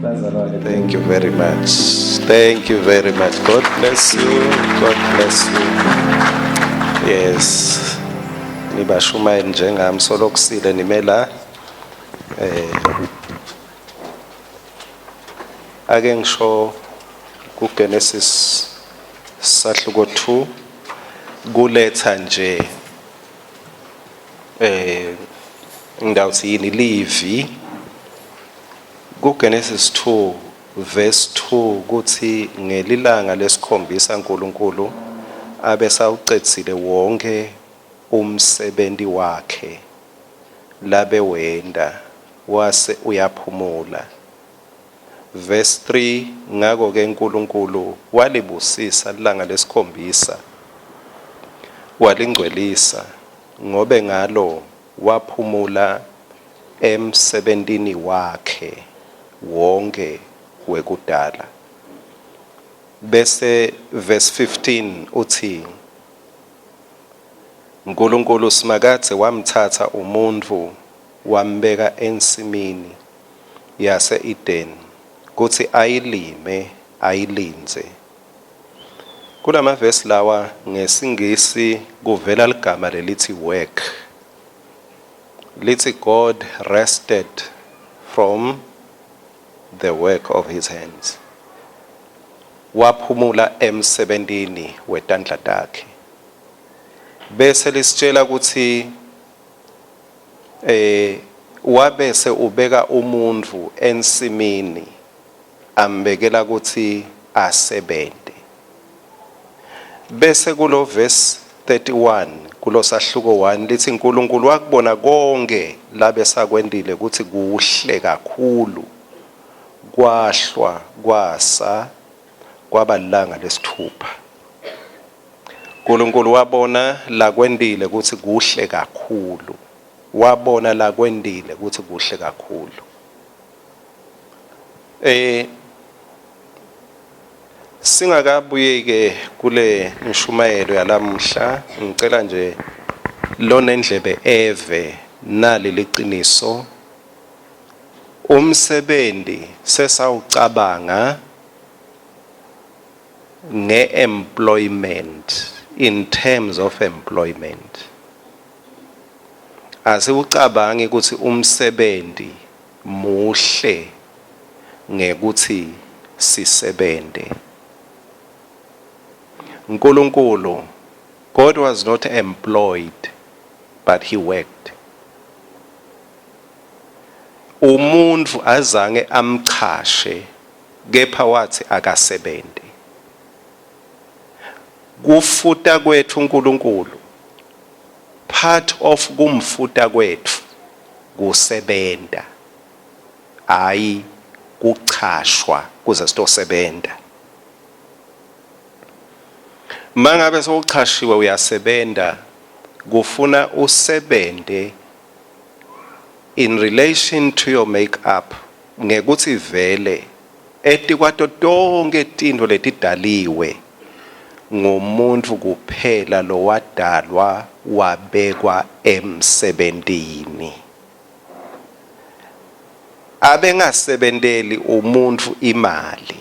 Thank you very much. Thank you very much. God bless you. God bless you. Yes. Nibashumayeli njengami solokusile nimela. Ake ngisho kuGenesis sahluko 2 kuletha nje ngidawuthi yini livi kuGenesis 2 verse 2 kuthi ngelilanga lesikhombisa uNkulunkulu abesawuqedile wonke umsebenzi wakhe labe wenda wase uyaphumula. Verse 3 ngako ke uNkulunkulu walibusisa ilanga lesikhombisa walingcwelisa ngobe ngalo waphumula emsebentini wakhe wonke wekudala. Bese verse 15 uthi uNkulunkulu Simakadze wamthatha umuntu wambeka ensimini yase Eden kuthi ayilime ayilinze. Kulama verse lawa ngesingisi kuvela ligama lelithi work. Lithi God rested from the work of his hands. Waphumula emsebentini wetandla takhe. Bese lisitshela ukuthi wabese ubeka umuntu ensimini ambekela ukuthi asebenze. Bese kulo verse 31 kulo sahluko 1 lithi uNkulunkulu wakubona konke labe sakwendile ukuthi kuhle kakhulu kwahlwa kwasa kwabalanga lesithupha. uNkulunkulu wabona la kwendile ukuthi kuhle kakhulu. Wabona la kwendile ukuthi kuhle kakhulu. Singakabuye ke kule nshumayelo yalamuhla ngicela nje lona endlebe eve nali liqiniso umsebenzi sesawucabanga nge-employment in terms of employment. Asiwucabangi ukuthi umsebenzi muhle ngekuthi sisebende. uNkulunkulu, God was not employed but he worked. Umuntu azange amchashe kepha wathi akasebende. Kufuta kwethu uNkulunkulu, part of kumfuta kwethu kusebenta, hayi kuchashwa kuze sitosebenta. Mangabe sowuchashiwe uyasebenta kufuna usebende in relation to your makeup ngekuthi vele etikwato tonke tinto letidaliwe ngomuntu kuphela lo wadalwa wabekwa emsebentini. Abengasebenteli umuntu imali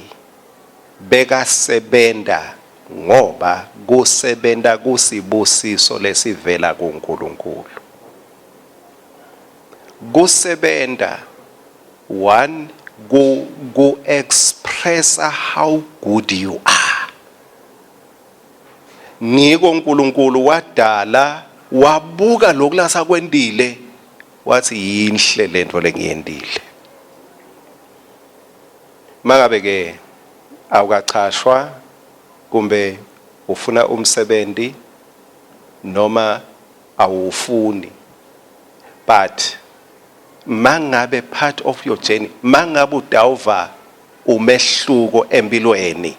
bekasebenda ngoba kusebenta kusibusiso lesivela kuNkulunkulu. Kusebenta one go express how good you are. Ngiko uNkulunkulu wadala wabuka lokulasa kwendile wathi yinhle lento lengiyendile. Mangabe ke awukachashwa kumbe ufuna umsebenzi noma awufuni, but mangabe part of your journey mangabe udawuva umehluko empilweni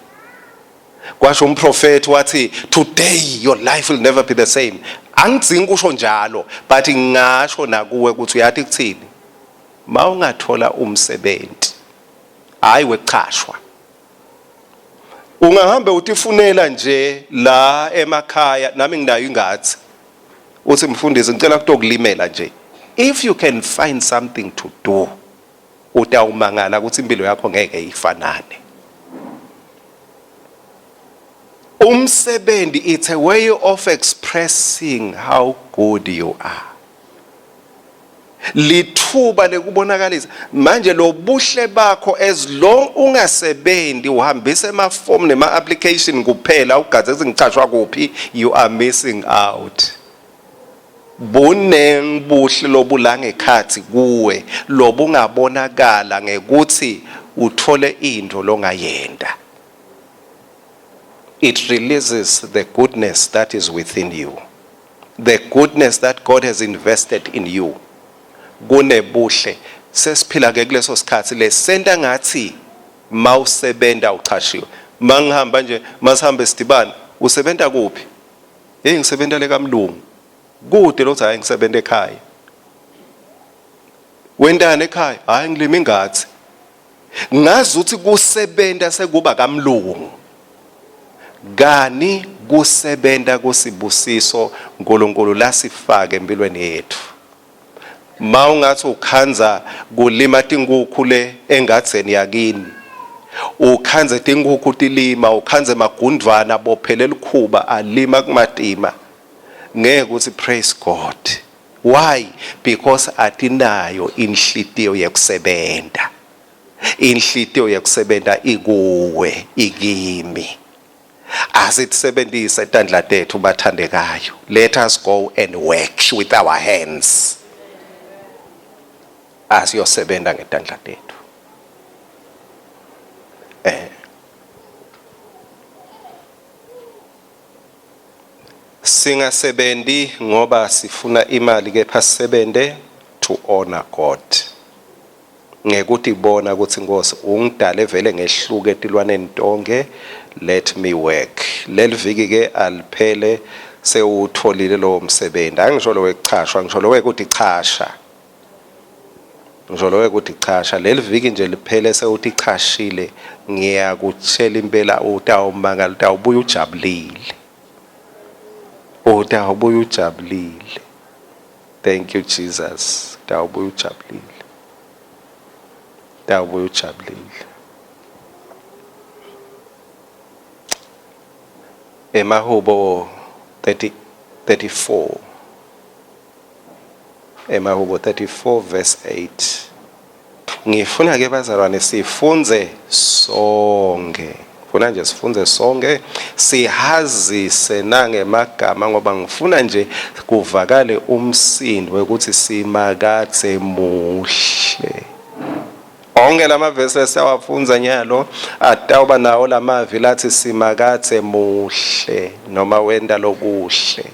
kwasho umprofeti wathi today your life will never be the same. Angidzingi kusho njalo but ngasho nakuwe ukuthi uyathi kuthini mawungathola umsebenzi hayi wechashwa ungahambe utifunela nje la emakhaya nami nginayo ingathi uthi mfundisi ngicela kutokulimela nje. If you can find something to do utawumangala ukuthi impilo yakho ngeke ifanane. Umsebenzi, it's a way of expressing how good you are. Lithuba lekubonakalisa manje lo buhle bakho as long ungasebenzi uhambisa emaform nema application kuphela ugadze ngicashwa kuphi, you are missing out. Buhle lobulanga ekhathi kuwe lobungabonakala ngekuthi uthole into longayenda. It releases the goodness that is within you, the goodness that God has invested in you. Kunebuhle sesiphila ke kuleso sikhathi lesenta ngathi mawusebenta uchashiwe. Mangihamba nje masihambe sidibana, usebenta kuphi? Ngisebenta le kaMlungu. Kude lo hayi ngisebenta ekhaya. Wendana ekhaya? Hayi ngilima ingathi. Ngazi ukuthi kusebenta sekuba kaMlungu. Gani kusebenta kusibusiso uNkulunkulu lasifake empilweni yethu. Maungathi ukhanza kulima tinkukhu le engatheni yakini. Ukhanze tinkukhu tilima, ukhanze magundwana bophelela ukhuba alima kumatima. Ngeke ukuthi praise God. Why? Because atinayo inhlitiyo yekusebenta. Inhlitiyo yekusebenta ikuwe, ikimi. Asitsebenzise itandla tethu bathandekayo. Let us go and work with our hands. Asiyosebenta ngetandla tethu. Singasebendi ngoba sifuna imali kepha sisebende to honor God. Ngekuthi bona ukuthi Nkosi ungidale vele ngehluke etilwaneni tonke, let me work. Leliviki ke aliphele sewutholile lo msebenzi. Angisho lo wekuchashwa, ngisho lo wekuthi chasha. Ngisho lo wekuthi chasha. Leliviki nje liphele sewuthi chashile, ngiyakutshela impela utawumangala, utawubuya ujabulile. Utawubuya ujabulile. Thank you Jesus. Utawubuya ujabulile. Utawubuya ujabulile. Emahubo 34. Emahubo 34 verse 8. Ngifuna ke bazalwane sifunze sonke. Ngifuna nje sifunze sonke, sihazise nangemagama ngoba ngifuna nje kuvakale umsindo ukuthi Simakadze muhle. Onke lamavesi esiyawafunza nyalo atawuba nawo lamavi lathi Simakadze muhle noma wenda lokuhle.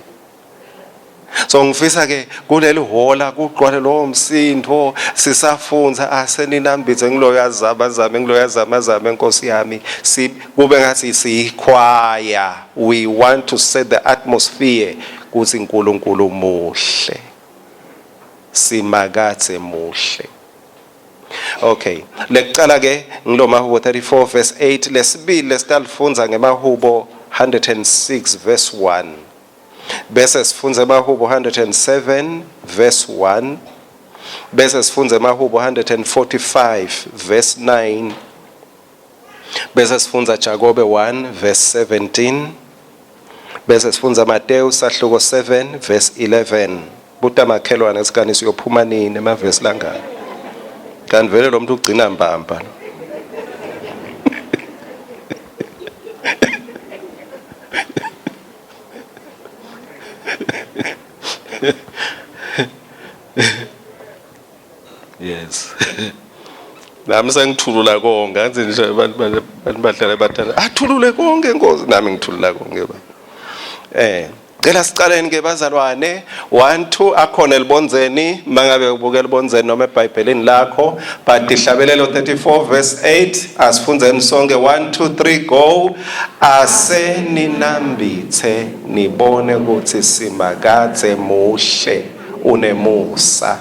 So ngifisa ke kuleli hola kuqwale lo msindo sisafunza aseninambithe ngiloyazama ngiloyazama Nkosi yami kube ngathi siyikhwaya. We want to set the atmosphere kuthi uNkulunkulu muhle, Simakadze muhle. Okay, lekuqala ke ngilomahubo 34 verse 8, lesibili lesitalifunza ngemahubo 106 verse 1. Bese sifunza emahubo 107 verse 1. Bese sifunza emahubo 145 verse 9. Bese sifunza Ngobe 1 verse 17. Bese sifunza Mateyu sahluko 7 verse 11. Buta makhelwane esikani siyophuma nini emavesi langaka. Kanti vele lo muntu ugcina mbamba. Yes. Nami sengithulula konke ngathi nje abantu badlala bathanda athulule konke Nkosi, nami ngithulula konke ba. Cela siqaleni ke bazalwane 1 2 akhona elibonzeni mangabe ubuke elibonzeni noma eBhayibhelini lakho, but ihlabelelo 34 verse 8 asifunzeni sonke 1 2 3 go. Aseninambithe nibone ukuthi Simakadze muhle unemusa,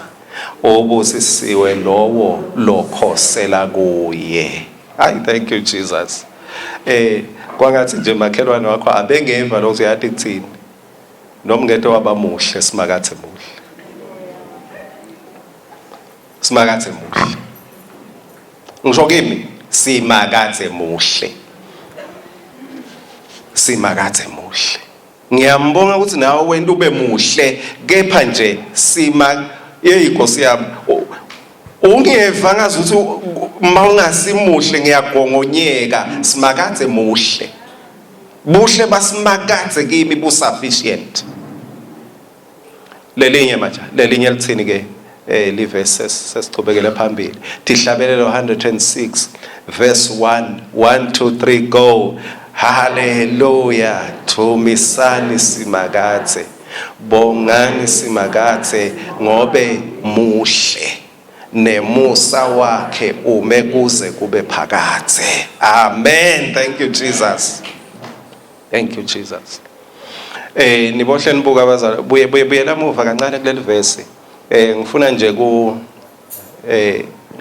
obusisiwe lowo lokhosela kuye. Hayi, thank you Jesus. Kwangathi nje makhelwane wakho abengeva lo uyathi kuthini noma ngeke wabamuhle Simakadze muhle. Simakadze muhle. ngisho kimi Simakadze Muhle. Simakadze Muhle. Ngiyambonga ukuthi nawe wena ube muhle kepha nje Nkosi yami ungeva ngazi ukuthi mawungasimuhle ngiyagongonyeka. Simakadze muhle. Buhle basimakadze kimi busufficient. Lelinye manje lelinye lithini ke liverse sesichubekele phambili. Tihlabelelo 106 verse 1 2 3 go. Hallelujah. Thomisani Simakadze. Bongani Simakadze ngobe muhle. Nemusa wakhe ume kuze kube phakadze. Amen. Thank you Jesus. Thank you Jesus. Nibohle nibuka abazali buyela muva kancane kuleli verse. Ngifuna nje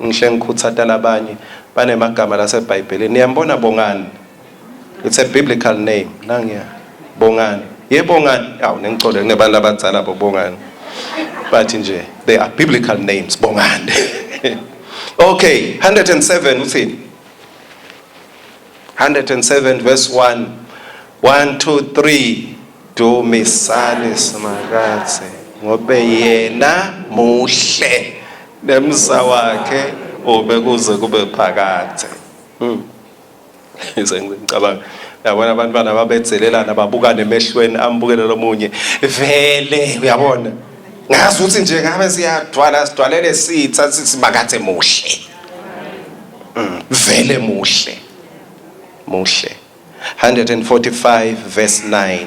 ngihle ngikhuthaza labanye banemagama laseBhayibhelini. Niyambona Bongani? It's a biblical name. Nangiya Bongani. Bongani. Awu nengicole kunebantu abadzala Bongani. But nje they are biblical names. Bongani. Okay, 107 uthini? 107 verse 1 2 3 Dumisani Simakadze ngobe yena muhle nemsa wakhe ubekuze kube phakadze. Ngicabanga yabona abantwana babethelelana babukane emehlweni ambukele lomunye vele uyabona ngazi ukuthi nje ngabe sidwalele sitha Simakadze muhle. Vele muhle. 145 verse 9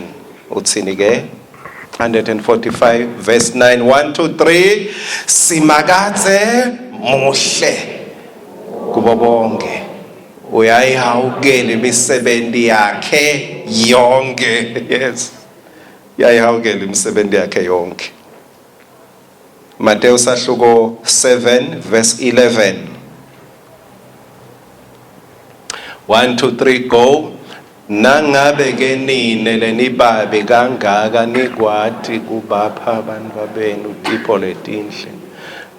uthini ke? 145 verse 9 1 2 3 Simakadze muhle kubo bonke uyayihawukela imisebenzi yakhe yonke. Yes, uyayihawukela imisebenzi yakhe yonke. Matthew sahluko 7 verse 11 1 2 3 go. Nangabe ke nine lenibabe kangaka nikwati kubapha abantu babenu tipo letinhle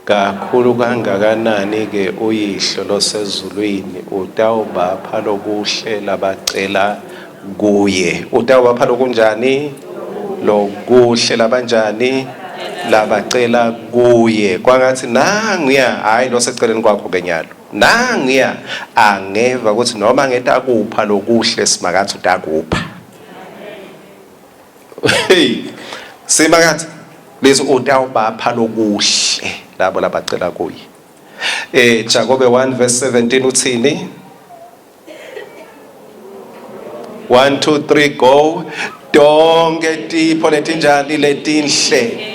kakhulu kangakanani ke uyihlo losezulwini utawubapha lokuhle labacela kuye. Utawubapha lokunjani? Lokuhle labanjani? Labacela kuye. Kwangathi nangiya hayi loseceleni kwakho kenyalo. Nangiya angeva ukuthi noma ngetakupha lokuhle Simakadze utakupha. Hey Simakadze lezi utawubapha lokuhle labo labacela kuye. Ngobe 1 verse 17 uthini? 1 2 3 go. Donke tipo letinjani letinhle.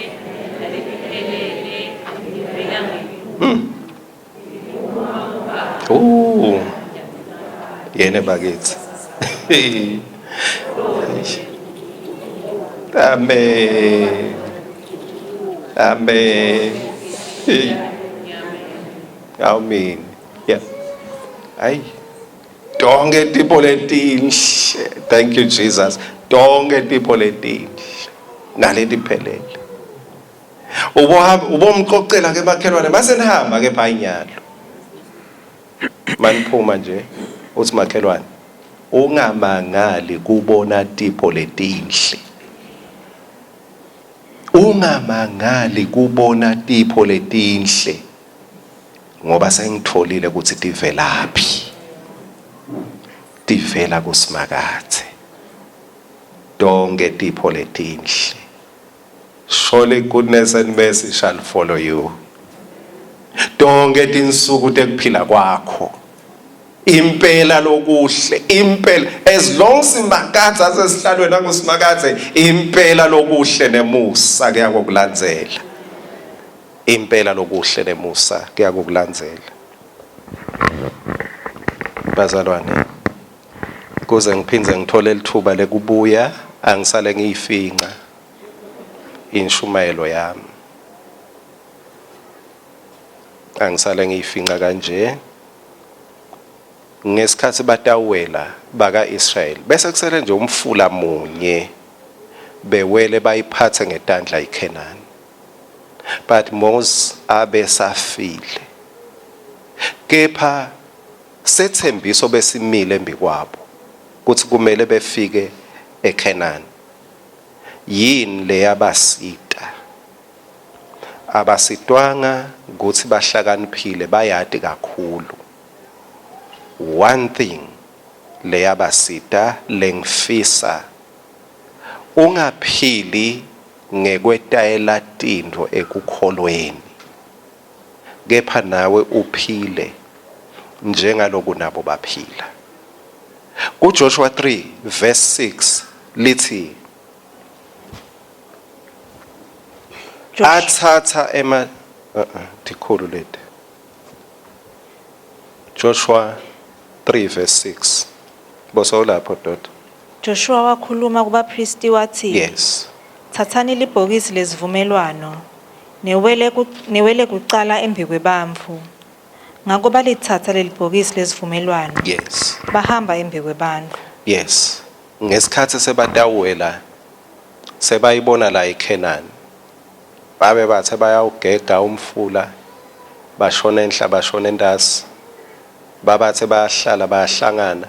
Yene bakithi. Amen. Amen. Yeah. Ay. Donke tipo letinhle. Thank you Jesus. Donke tipo letinhle. Naleti phelele. Ubomqoqela ke makhelwane mase nihamba ke phayinyalo. Maniphuma nje uthi makhelwane ungamangali kubona tipo letinhle. Ungamangali kubona tipo letinhle ngoba sengitholile ukuthi tivelaphi. Tivela kuSimakadze. Donke tipo letinhle. Surely goodness and mercy shall follow you. Donke tinsuku tekuphila kwakho. Impela lokuhle, impela as long Simakadze asesihlalweni nanguSimakadze impela lokuhle nemusa kuyakulandzela. Impela lokuhle nemusa kuyakulandzela. Bazalwane kuze ngiphindze ngithole lithuba lekubuya angisale ngiyifinqa inshumayelo yami. Angisale ngiyifinqa kanje ngesikhathi batawela baka Israel bese kusele nje umfula munye bewele bayiphathe ngetandla iKenani. But Moses abesafile kepha sethembiso besimile embikwabo kuthi kumele befike eKhanani. Yini leyabasita? Abasitwanga ukuthi bahlakaniphile bayati kakhulu. One thing leyabasita lengifisa ungaphili ngekwetayela tindvo ekukholweni, kepha nawe uphile njengaloku nabo baphila. KuJoshua 3 verse 6 lithi athatha tikhulu leti. Joshua 3 verse 6. Boso lapho dodo. Joshua wakhuluma kubapristi wathi, Yes. Thathani libhokisi lesivumelwano newele kucala embi kwebantfu. Ngakho balithatha leli bhokisi lesivumelwano. Yes. Bahamba embi kwebantfu. Yes. Ngesikhathi sebatawela sebayibona la eKhanani. Babe bathe bayawugega umfula bashona enhla bashona entasi. Babathe bayahlala bayahlangana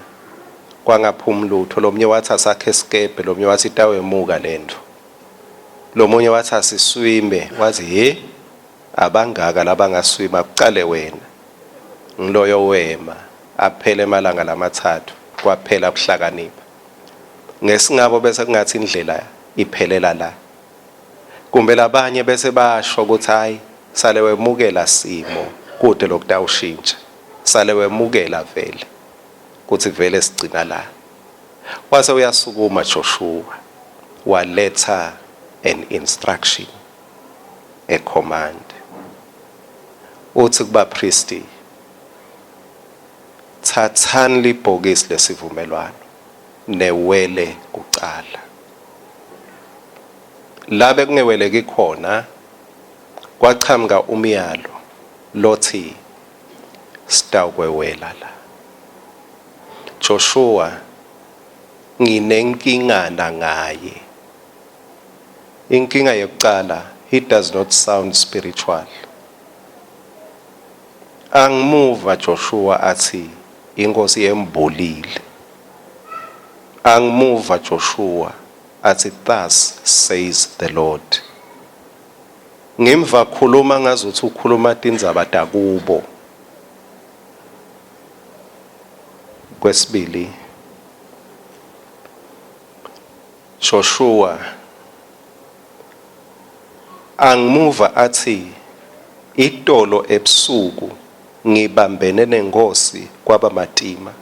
kwangaphumi lutho. Lo munye wathi asakhe eskepe, lo munye wathi itawe emuka lento. Lo munye wathi asiswime, wathi he abangaka labangaswima kucale wena. Ngiloyo wema aphele emalanga lamathathu kwaphela kuhlakanipha. Ngesingabo bese kungathi indlela iphelela la. Kumbe labanye bese basho ukuthi hayi sale wemukela simo kude lokutawushintsha. Sale wemukela vele kuthi vele sigcina la. Wase uyasukuma Joshua waletha an instruction, a command. Uthi kubapristi thathani libhokisi lesivumelwano newele kucala. Labe kungeweleki khona kwaqhamuka umyalo lothi sitawukwewela la. Joshua nginenkingana ngaye. Inkinga yokucala, he does not sound spiritual. Angimuva Joshua athi inkosi yembulile. Angimuva Joshua athi thus says the Lord. Ngimva khuluma ngazuthi ukhuluma tindzaba takubo. Kwesibili Joshua angimuva athi itolo ebusuku ngibambene nengosi kwabamatima.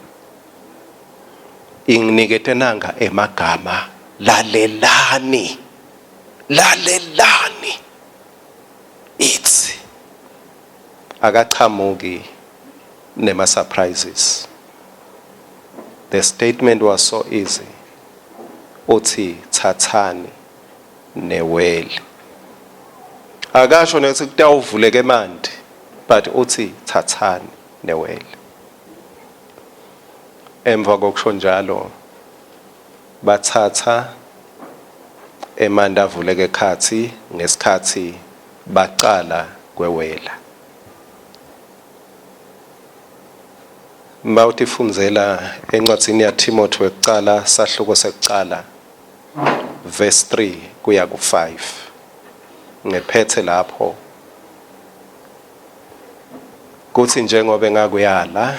Inginikete nanga emagama lalelani. Lalelani. Ithi akaqhamuki nema surprises. The statement was so easy. Uthi thathani newele. Akasho nethi kutawuvuleke manje, but uthi thathani newele. Emva kokusho njalo bathatha emanda avuleke ekhathi ngesikhathi baqala kwewela. Mawutifundela encwadzini ya Timothy wekucala sahluko sekucala verse 3 kuya ku5. Ngephethe lapho kuthi njengobe ngakuyala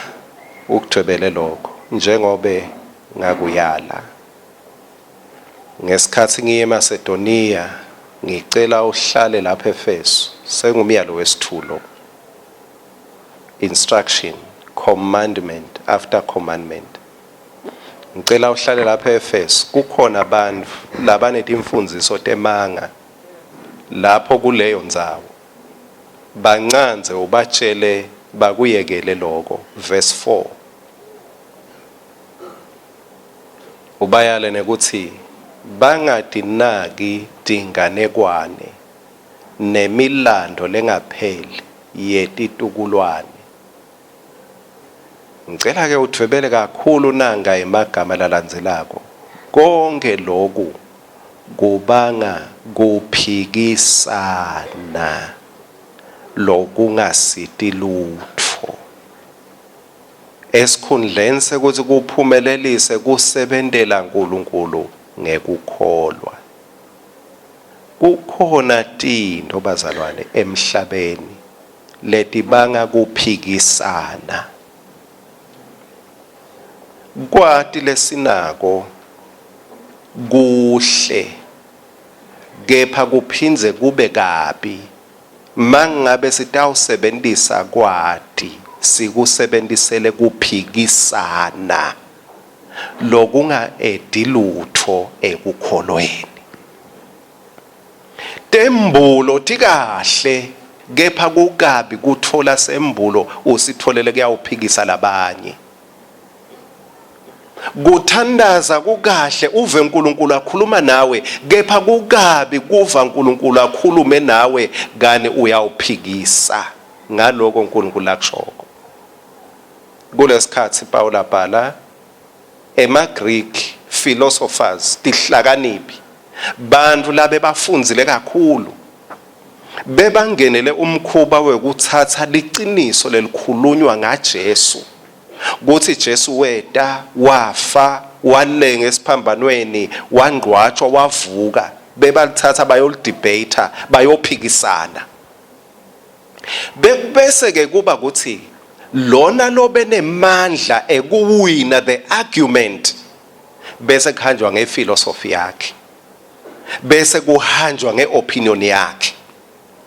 ukujwebele lokho, njengobe ngakuyala ngesikhathi ngiye eMacedonia ngicela uhlale lapha eFeso. Sengumyalo wesithulo. Instruction, commandment after commandment. Ngicela uhlale lapha eFeso. Kukhona abantu labanetimfundiso temanga lapho kuleyo ndzawo. Bancanze ubatshele bakuyekele lokho. Verse 4. Ubayale nekuthi bangadinaki dinganekwane nemilando lengapheli yetitukulwane. Ngicela ke udwebele kakhulu nanga emagama lalandzelako. Konke lokhu kubanga kuphikisana lokungasiti lutho. esikhundleni sekuthi kuphumelelise kusebentela uNkulunkulu ngekukholwa. Kukhona tinto bazalwane emhlabeni leti bangakuphikisana. Kwati lesinako kuhle kepha kuphindze kube kabi mangabe sitawusebentisa kwati sikusebenzisele kuphikisana lokunga edilutho ekukholweni. Tembulo tikahle kepha kukabi kuthola sembulo usitholele kuyawuphikisa labanye. Kuthandaza kukahle uve uNkulunkulu akhuluma nawe kepha kukabi kuva uNkulunkulu akhulume nawe kani uyawuphikisa ngaloko uNkulunkulu akushoko. Kulesikhathi Paul abhala ema-Greek philosophers tihlakaniphi bantu labe bafundzile kakhulu bebangenele umkhuba wekuthatha liqiniso lelikhulunywa ngaJesu kuthi Jesu weta wafa walenga esiphambanweni wangcwatshwa wavuka bebalithatha bayolidebate bayophikisana bese ke kuba ukuthi lona lobe nemandla ekuwina the argument bese kuhanjwa ngephilosophy yakhe bese kuhanjwa ngeopinion yakhe.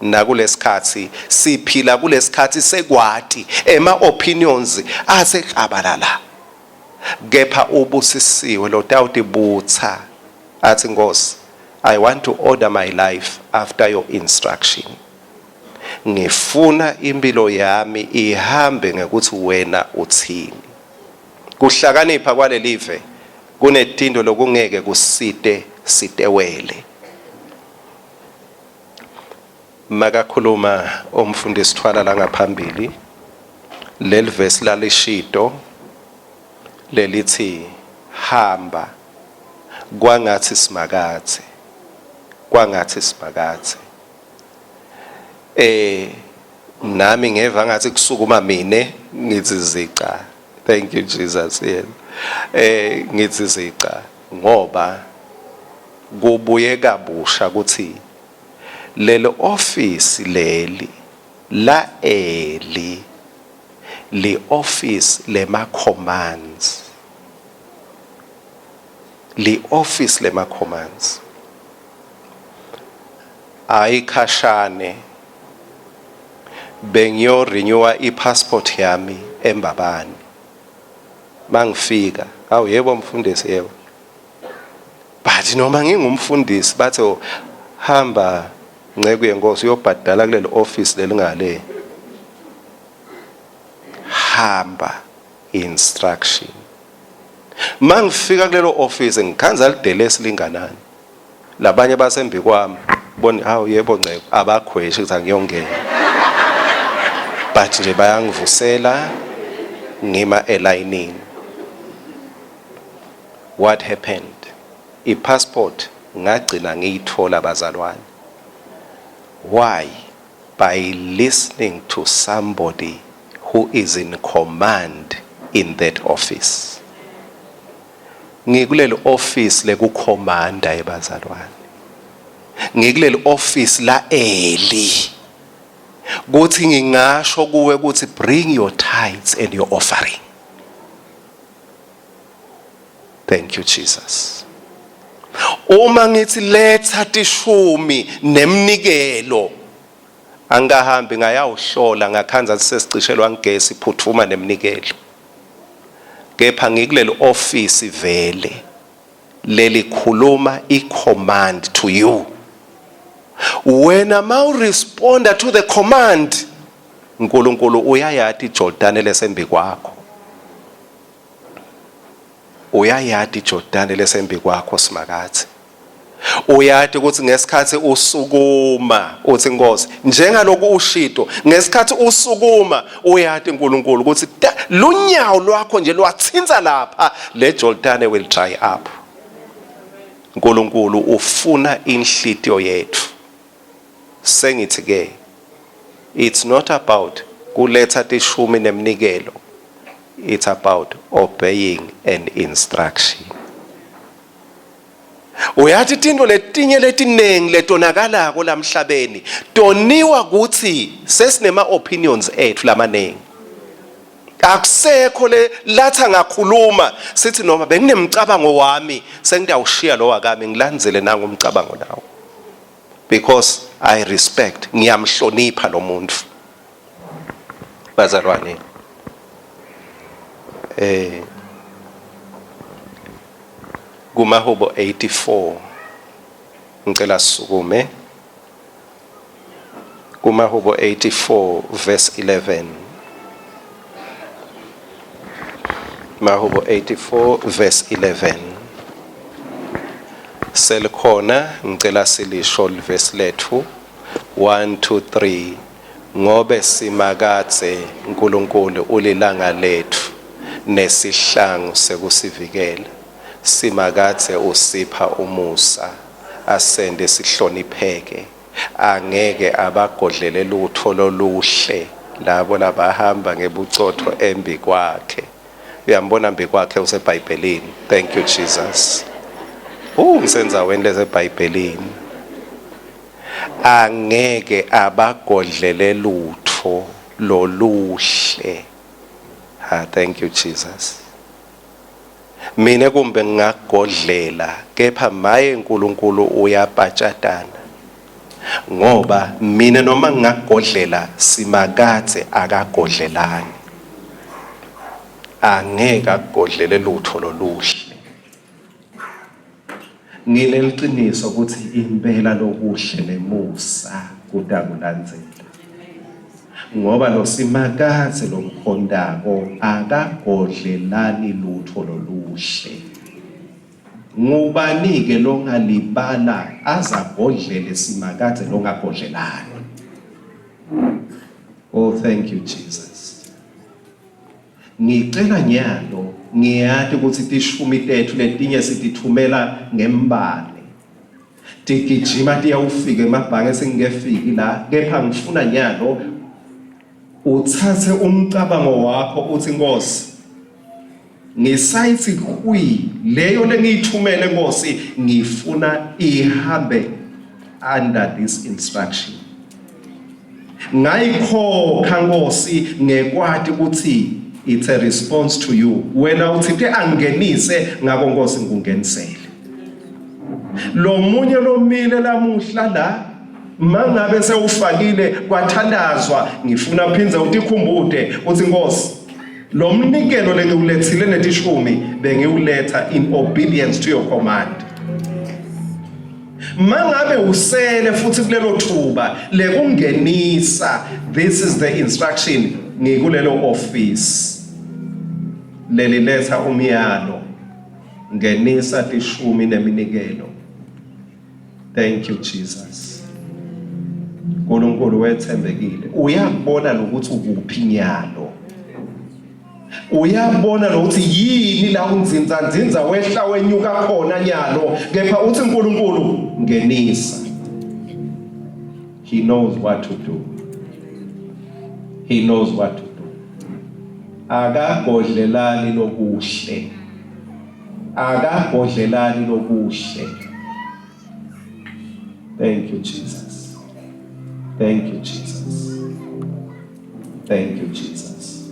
Nakulesikhathi siphila kulesikhathi sekwati ema-opinions asekabalala kepha ubusisiwe lo tawuti butha athi Nkosi, I want to order my life after your instruction. Ngifuna impilo yami ihambe ngekuthi wena uthini. Kuhlakanipha kwalelive kunetindo lokungeke kusite sitewele. Makakhuluma umfundisi Thwala la ngaphambili leli verse lalishito lelithi hamba kwangathi Simakadze nami ngeva ngathi kusukuma mine ngithi zica. Thank you Jesus. Ngithi zica ngoba kubuye kabusha ukuthi lelo office leli la li office lema commands ayikhashane bengiyo renewa passport yami eMbabane mangifika awu yebo mfundisi yebo but noma ngingumfundisi bathe hamba Nceke yenkosi uyobhadala kuleli office lelingale hamba instruction mangifika kulelo office ngikhanza lidele esilinganani labanye basembi kwami boni hawu yebo Nceke abakhweshi ukuthi angiyongena but nje bayangivusela ngima elayinini. What happened? I-passport ngagcina ngiyithola bazalwane. Why? By listening to somebody who is in command in that office. Ngikuleli office lekukhomanda ebazalwane. Ngikuleli office la kuthi ngingasho kuwe ukuthi bring your tithes and your offering. Thank you Jesus. Uma ngithi letha tishumi nemnikelo angahambi ngayawuhlola ngakhanza sesicishelwa ngegesi phuthuma nemnikelo kepha ngikuleli office vele leli khuluma i-command to you. Wena mau responda to the command uNkulunkulu uyayati iJordani lesembi kwakho. Uyayati iJordani lesembi kwakho Simakadze. Uyati ukuthi ngesikhathi usukuma uthi Nkosi njengaloku ushito ngesikhathi usukuma uyati uNkulunkulu ukuthi lunyawo lwakho nje lwathinza lapha le Jordan will dry up. uNkulunkulu ufuna inhlitiyo yethu. Sengithi ke it's not about kuletha tishumi nemnikelo. it's about obeying an instruction. Uyathi tinto letinye letinengi letonakala kolamhlabeni toniwa kuthi sesinema opinions ethu lamanengi. Akusekho le latha ngakhuluma sithi noma benginemcabango wami sengidawushiya lo wakami ngilandzele nangu umcabango nawo. Because I respect, ngiyamhlonipha lo muntu. Bazalwane. Kumahubo 84 ngicela sisukume. Kumahubo 84 verse 11. Mahubo 84 verse 11. Selikhona ngicela silisho verse lethu 1 2 3. Ngobe Simakadze uNkulunkulu ulilanga lethu nesihlangu sekusivikela. Simakadze usipha umusa asende sihlonipheke. Angeke abagodlele lutho loluhle labo labahamba ngebucotho embi kwakhe. Uyambona embi kwakhe useBhayibhelini. Thank you Jesus. Ngisenza wendle eBhayibhelini. Angeke abagodlele lutho loluhle. Thank you Jesus. Mina kumbe ngagodlela kepha maye uNkulunkulu uyapatshadana. Ngoba mina noma ngagodlela Simakadze akagodlelani. Angeke agodlele lutho loluhle. Ngineliqiniso ukuthi impela lokuhle nemusa kudakulandzela. Ngoba lo Simakadze lomkhondako akagodlelani lutho loluhle. Ngubani ke longalibala azagodlele Simakadze longagodlelani. Oh thank you Jesus. Ngicela nyalo ngiyathi ukuthi tishumi tethu letinye sitithumela ngembane. Tikijima tiyawufika emabhange singekefiki la kepha ngifuna nyalo uthathe umcabango wakho uthi Nkosi ngisayithi kuyi leyo lengiyithumele Nkosi ngifuna ihambe under this instruction. Ngayikhokha Nkosi ngekwati ukuthi it's a response to you. Wena uthi angenise ngako Nkosi ngungenisele. Lo munye lomile lamuhla la mangabe sewufakile kwathandazwa ngifuna phinze utikhumbude uthi Nkosi lo mnikelo lengiwulethile netishumi bengiwuletha in obedience to your command. Mangabe usele futhi kulelo thuba lekungenisa this is the instruction ngikulelo office leliletha umyalo ngenisa tishumi neminikelo. Thank you Jesus. uNkulunkulu wethembekile. Uyabona lokuthi ukuphi nyalo. Uyabona lokuthi yini la unzinza wehla wenyuka khona nyalo kepha uthi uNkulunkulu ngenisa. He knows what to do. He knows what to do. Akagodlelani lokuhle. Akagodlelani lokuhle. Thank you Jesus. Thank you Jesus. Thank you Jesus.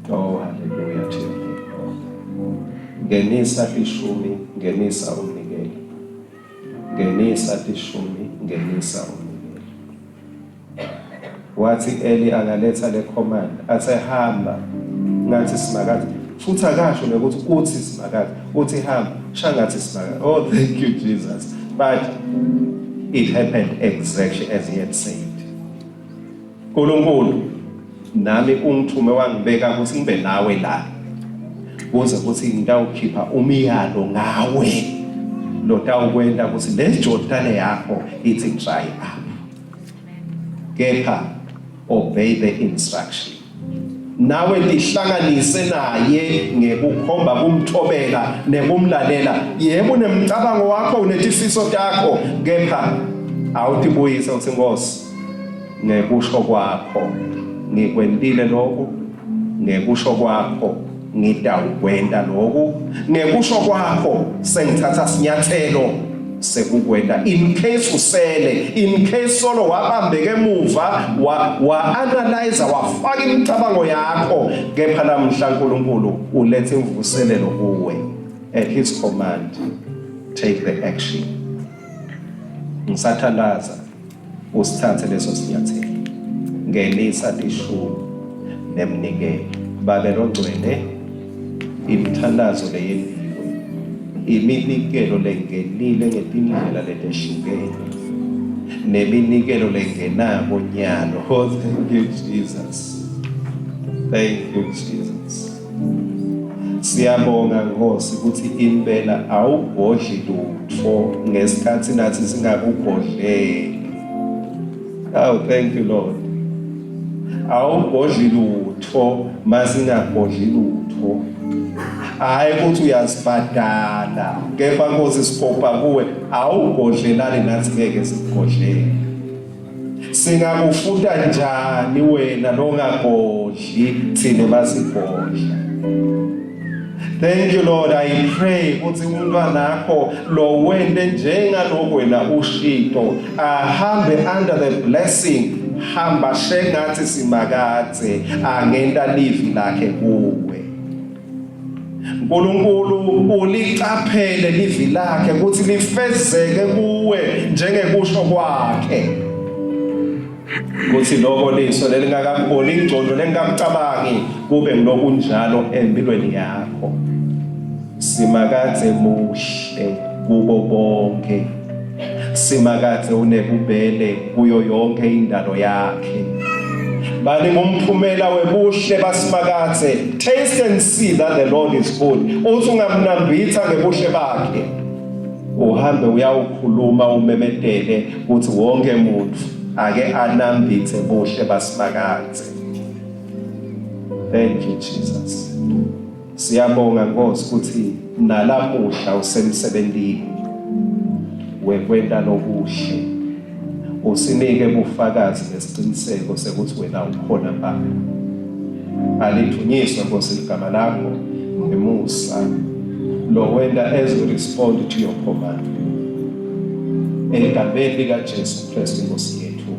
Oh hallelujah to you. Ngenisa tishumi, ngenisa umnikelo. Ngenisa tishumi, ngenisa umnikelo. Wathi Eli angaletha le command asehamba ngathi Simakadze futhi akasho nokuthi uthi Simakadze uthi hamba shangathi Simakadze. Oh thank you Jesus. But it happened exactly as he had said. Nkulunkulu nami ungithume wangibeka ukuthi ngibe nawe la kuze ukuthi ngitawukhipha umiyalo ngawe lo tawukwenda ukuthi le Jordani yakho ithi dry up. Kepha obey the instruction. Nawe lihlanganise naye ngekukhomba kumthobela nekumlalela. Yebo unemcabango wakho unetifiso takho kepha awutibuyise uthi Nkosi ngekusho kwakho ngikwentile lokhu, ngekusho kwakho ngidawukwenta lokhu, ngekusho kwakho sengithatha sinyathelo sekukwenta. In case usele, in case solo wabambeke emuva wa-analyze wafaka imicabango yakho, kepha namhla uNkulunkulu ulethe imvuselelo kuwe. At his command, take the action. Ngisathandaza usithathe leso sinyathelo. Ngenisa lishumi nemnikelo. Babelo ngcwele, imithandazo leyendiwe, iminikelo lengenile ngetindlela leteshukene, neminikelo lengenako nyalo. Oh, thank you Jesus. Thank you Jesus. Siyabonga Nkosi ukuthi impela awubhodli lutho ngesikhathi nathi singakubhodleli. Oh, thank you Lord. Awubhodli lutho masingabhodli lutho. Hayi ukuthi uyasibhadala, kepha Nkosi sikhopha kuwe awubhodlelani nathi ngeke sikubhodlele. Singakufuta njani wena longabhodli thina masibhodla. Thank you Lord. I pray ukuthi umntwana wakho lo wende njengaloko wena ushito ahambe under the blessing, hamba shengathi Simakadze angenta livi lakhe kuwe. Nkulunkulu ulicaphele livi lakhe ukuthi lifezeke kuwe njengekusho kwakhe. Kuthi lokho liso lelingakaboni ingcondo lengakucabangi kube ngilokhu njalo empilweni yakho. Simakadze muhle kubo bonke. Simakadze unebubele kuyo yonke indalo yakhe. Bani ngumphumela webuhle baSimakadze. Taste and see that the Lord is good. Uthi ungamnambitha ngebuhle bakhe, uhambe uyawukhuluma umemedele ukuthi wonke umuntu ake anambithe buhle baSimakadze. Thank you Jesus. Siyabonga Nkosi ukuthi nalamuhla usemsebentini wekwenta lokuhle. Usinike bufakazi nesiqiniseko sekuthi wena ukhona Baba. Alithunyiswe Nkosi igama lakho ngemusa lo wenda as we respond to your command. Egameni likaJesu Kristu Nkosi yethu.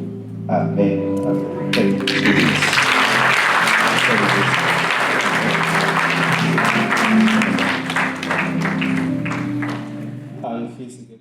Amen. Amen. Thank you Jesus. Thank you.